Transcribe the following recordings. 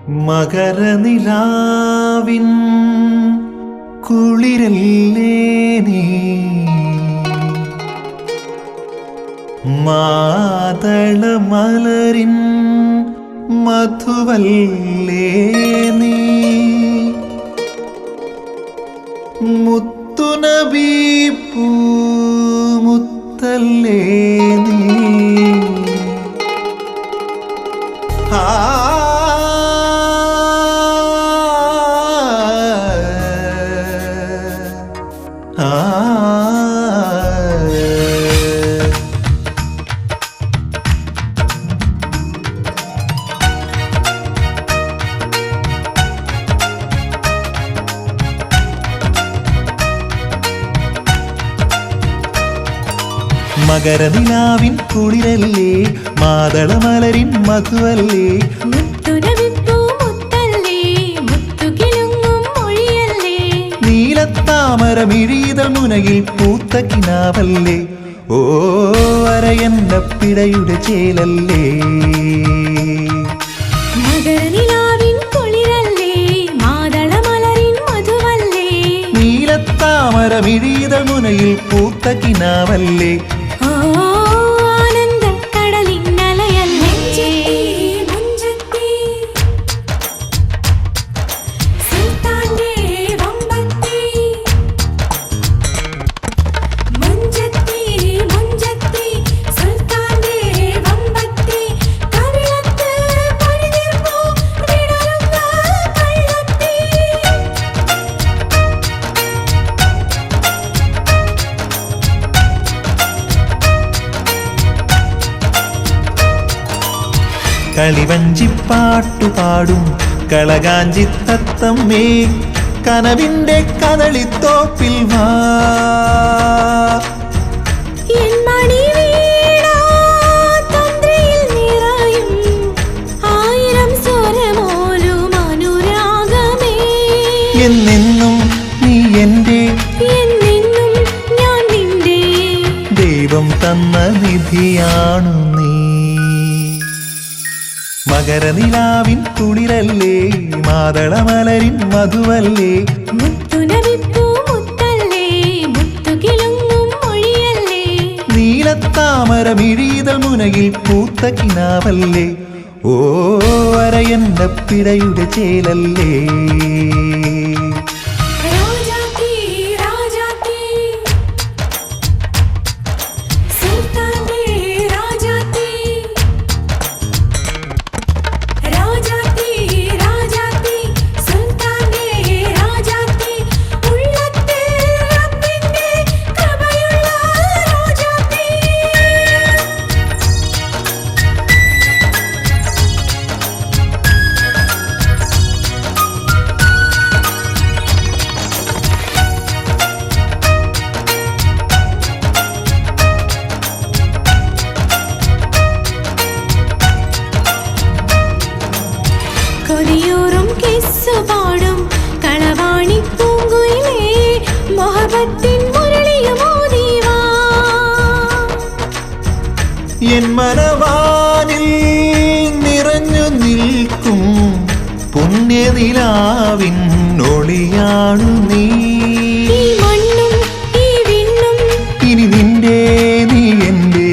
മകരനിലാവിൻ കുളിരല്ലേ നീ, മാതളമലരിൻ മധുവല്ലേ നീ, മുത്തുനബി പൂമുത്തല്ലേ നീ. മകരനിലാവിൻ കുളിരല്ലേ, മാതളമലരിൻ മധുവല്ലേ, നീലത്താമര മിഴിതൾ മുനയിൽ പൂത്ത കിനാവല്ലേ, ഓ അരയന്നപ്പിടയുടെ ചേലല്ലേ. മകരനിലാവിൻ കുളിരല്ലേ, മാതളമലരിൻ മധുവല്ലേ, നീലത്താമര മിഴിതൾ മുനയിൽ പൂത്ത കിനാവല്ലേ, കളിവഞ്ചിപ്പാട്ടുപാടും കളകാഞ്ചിത്തത്തമ്മേ, കനവിന്റെ കദളിത്തോപ്പിൽ വാ. എന്നെന്നും നീ എൻ്റെ, എന്നെന്നും ഞാൻ നിന്റെ, ദൈവം തന്ന നിധിയാണു നീ. മകരനിലാവിൻ കുളിരല്ലേ, മാതളമലരിൻ മധുവല്ലേ, നീലത്താമര മിഴിതൾ മുനയിൽ പൂത്ത കിനാവല്ലേ, ഓ അരയന്നപ്പിടയുടെ ചേലല്ലേ. കൊതിയൂറും കിസ്സുപാടും കളവാണി പൂങ്കുയിലേ, മൊഹബത്തിൻ മുരളിയുമോദി വാ. എൻ മനവാനിൽ നിറഞ്ഞു നിൽക്കും പുണ്യനിലാവിൻ ഒളിയാണു നീ. ഈ മണ്ണും ഈ വിണ്ണും ഇനി നിന്റെ, നീ എൻ്റെ,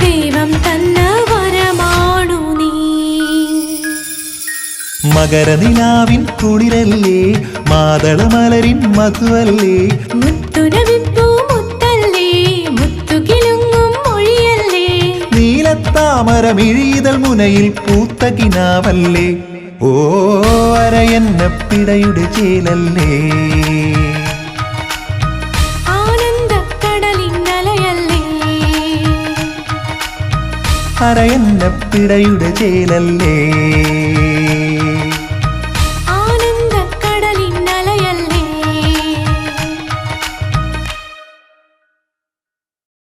ദൈവം തന്ന വരമാണു നീ. മകരനിലാവിൻ കുളിരല്ലേ, മാതളമലരിൻ മധുവല്ലേ, നീലത്താമര മിഴിതൾ മുനയിൽ പൂത്ത കിനാവല്ലേ, ഓ അരയന്നപ്പിടയുടെ ചേലല്ലേ. ആനന്ദക്കടലിന്നലയല്ലേ, അരയന്നപ്പിടയുടെ ചേലല്ലേ.